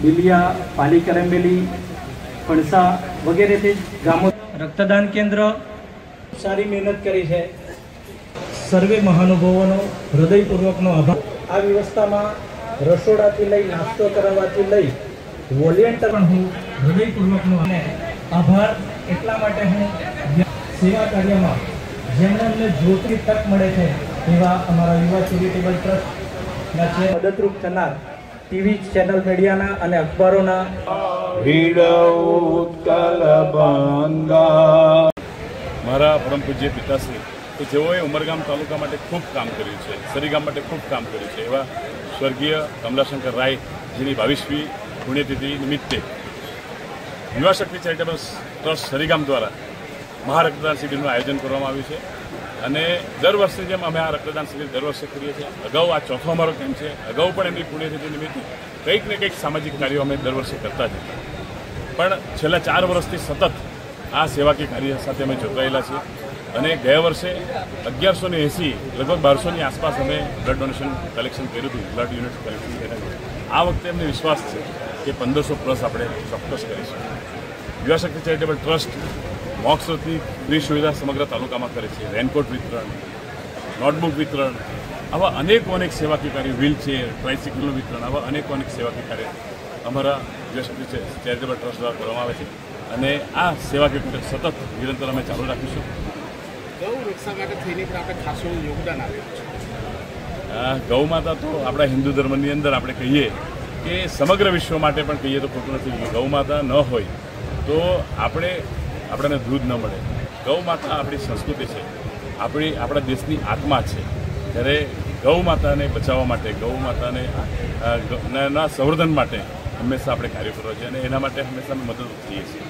બિલિયા, પાલી કરંબેલી, ફણસા વગેરેથી ગામો રક્તદાન કેન્દ્ર સારી મહેનત કરી છે. સર્વે મહાનુભાવોનો હૃદયપૂર્વકનો આભાર. આ વ્યવસ્થામાં રસોડાથી લઈ નાસ્તો કરાવવાથી લઈ વોલેન્ટિયર પણ હું હૃદયપૂર્વકનો આભાર એટલા માટે હું સેવા કાર્યમાં જેમણે અમને જોતરી તક મળે છે એવા અમારા યુવા ચેરિટેબલ ટ્રસ્ટના છે મદદરૂપ થનાર ટીવી ચેનલ મીડિયાના અને અખબારોના મારા પરમ પૂજ્ય પિતાશ્રી કે જેઓએ ઉમરગામ તાલુકા માટે ખૂબ કામ કર્યું છે, સરીગામ માટે ખૂબ કામ કર્યું છે, એવા સ્વર્ગીય કમલાશંકર રાય જેની 22મી પુણ્યતિથિ નિમિત્તે યુવા શક્તિ ચેરિટેબલ ટ્રસ્ટ સરીગામ દ્વારા મહારક્તદાન શિબિરનું આયોજન કરવામાં આવ્યું છે. અને દર વર્ષની જેમ અમે આ રક્તદાન શિબિર દર વર્ષે કરીએ છીએ. અગાઉ આ ચોથો અમારો કેમ્પ છે. અગાઉ પણ એમની પુણ્યતિથિ નિમિત્તે કંઈક ને કંઈક સામાજિક કાર્યો અમે દર વર્ષે કરતા જ હતા. પણ છેલ્લા 4 વર્ષથી સતત આ સેવાકીય કાર્ય સાથે અમે જોડાયેલા છીએ. અને ગયા વર્ષે 1180 લગભગ 1200ની આસપાસ અમે બ્લડ ડોનેશન કલેક્શન કર્યું હતું, બ્લડ યુનિટ કલેક્શન કર્યા હતું. આ વખતે અમને વિશ્વાસ છે કે 1500+ આપણે ચોક્કસ કરીશું. યુવા શક્તિ ચેરિટેબલ ટ્રસ્ટ મોક્ષરથની ફ્રી સુવિધા સમગ્ર તાલુકામાં કરે છે. રેનકોટ વિતરણ, નોટબુક વિતરણ, આવા અનેક સેવાકીય કાર્ય, વ્હીલચેર, ટ્રાયસિકલનું વિતરણ, આવા અનેક સેવાકીય કાર્ય અમારા યુવા શક્તિ ચેરિટેબલ ટ્રસ્ટ દ્વારા કરવામાં આવે છે. અને આ સેવાકીય કાર્ય સતત નિરંતર અમે ચાલુ રાખીશું. ગૌ રક્ષા માટે થઈને પણ આપણે ખાસું યોગદાન આપ્યું છે. ગૌ માતા તો આપણા હિન્દુ ધર્મની અંદર આપણે કહીએ કે સમગ્ર વિશ્વ માટે પણ કહીએ તો ખોટું નથી. ગૌ માતા ન હોય તો આપણને દૂધ ન મળે. ગૌ માતા આપણી સંસ્કૃતિ છે, આપણા દેશની આત્મા છે. ત્યારે ગૌ માતાને બચાવવા માટે, ગૌ માતાને સંવર્ધન માટે હંમેશા આપણે કાર્ય કરવા જોઈએ અને એના માટે હંમેશા અમે મદદ થઈએ છીએ.